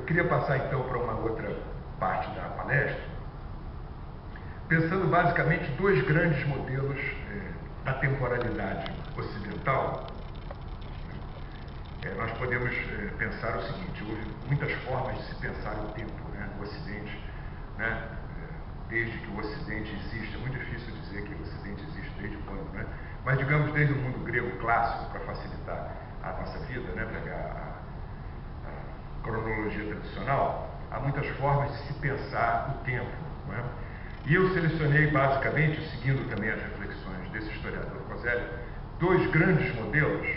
Eu queria passar então para uma outra parte da palestra, pensando basicamente dois grandes modelos da temporalidade ocidental. Nós podemos pensar o seguinte: houve muitas formas de se pensar o tempo, né, no Ocidente, né, desde que o Ocidente existe. É muito difícil dizer que o Ocidente existe desde quando, né? Mas digamos desde o mundo grego clássico, para facilitar a nossa vida, né, pegar a cronologia tradicional, há muitas formas de se pensar o tempo, né? E eu selecionei basicamente, seguindo também as reflexões desse historiador Koselleck, dois grandes modelos,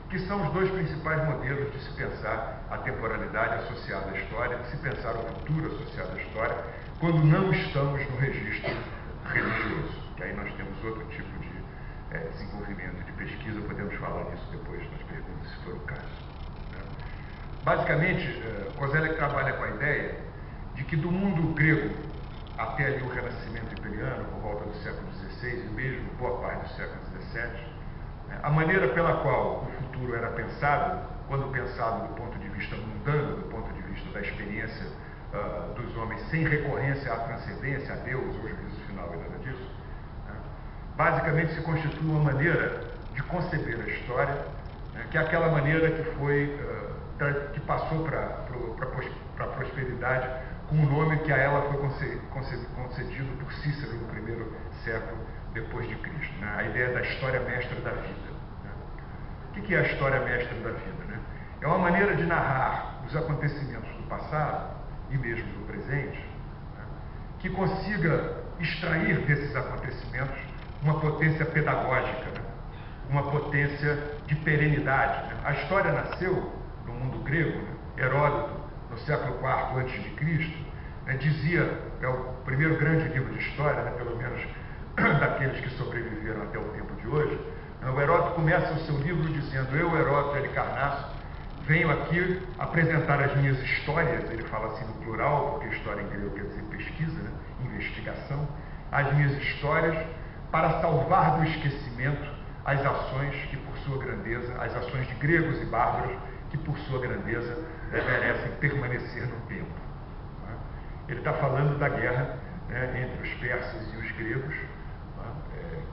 que são os dois principais modelos de se pensar a temporalidade associada à história, de se pensar o futuro associado à história, quando não estamos no registro religioso, que aí nós temos outro tipo de desenvolvimento de pesquisa, podemos falar disso depois nas perguntas, se for o caso, né? Basicamente, Koselleck trabalha com a ideia de que do mundo grego até ali o Renascimento italiano, por volta do século XVI e mesmo boa parte do século XVII, a maneira pela qual o futuro era pensado, quando pensado do ponto de vista mundano, do ponto de vista da experiência dos homens, sem recorrência à transcendência, a Deus ou juízo final e nada disso, né, basicamente se constitui uma maneira de conceber a história, né, que é aquela maneira que foi, que passou para a prosperidade com um nome que a ela foi concedido por Cícero no primeiro século depois de Cristo, né? A ideia da história mestra da vida, né? O que é a história mestra da vida, né? É uma maneira de narrar os acontecimentos do passado e mesmo do presente, né, que consiga extrair desses acontecimentos uma potência pedagógica, né, uma potência de perenidade, né? A história nasceu no mundo grego, né? Heródoto, no século IV a.C., né, dizia, é o primeiro grande livro de história, né, pelo menos daqueles que sobreviveram até o tempo de hoje. O Heródoto começa o seu livro dizendo: eu, Heródoto Helicarnasso, venho aqui apresentar as minhas histórias. Ele fala assim no plural, porque história em grego quer dizer pesquisa, né, investigação. As minhas histórias para salvar do esquecimento as ações que por sua grandeza, as ações de gregos e bárbaros que por sua grandeza merecem permanecer no tempo. Ele está falando da guerra, né, entre os persas e os gregos,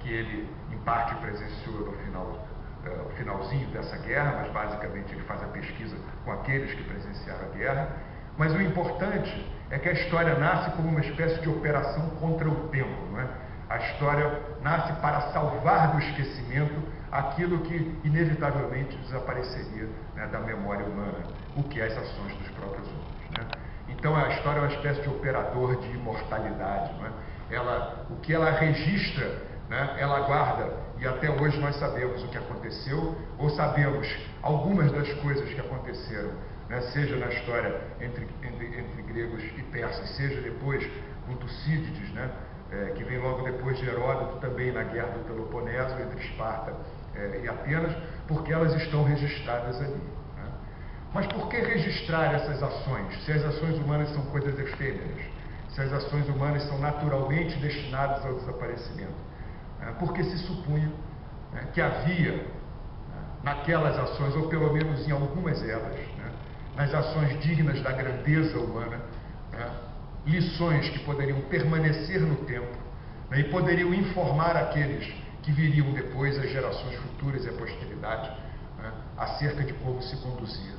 que ele em parte presenciou no finalzinho dessa guerra, mas basicamente ele faz a pesquisa com aqueles que presenciaram a guerra. Mas o importante é que a história nasce como uma espécie de operação contra o tempo, não é? A história nasce para salvar do esquecimento aquilo que inevitavelmente desapareceria, né, da memória humana, o que é as ações dos próprios homens, né? Então a história é uma espécie de operador de imortalidade, não é? O que ela registra, né, ela guarda, e até hoje nós sabemos o que aconteceu, ou sabemos algumas das coisas que aconteceram, né, seja na história entre gregos e persas, seja depois com Tucídides, né, que vem logo depois de Heródoto, também na guerra do Peloponeso, entre Esparta e Atenas, porque elas estão registradas ali. Mas por que registrar essas ações, se as ações humanas são coisas efêmeras, se as ações humanas são naturalmente destinadas ao desaparecimento? Porque se supunha, né, que havia, né, naquelas ações, ou pelo menos em algumas delas, né, nas ações dignas da grandeza humana, né, lições que poderiam permanecer no tempo, né, e poderiam informar aqueles que viriam depois, as gerações futuras e a posteridade, né, acerca de como se conduzia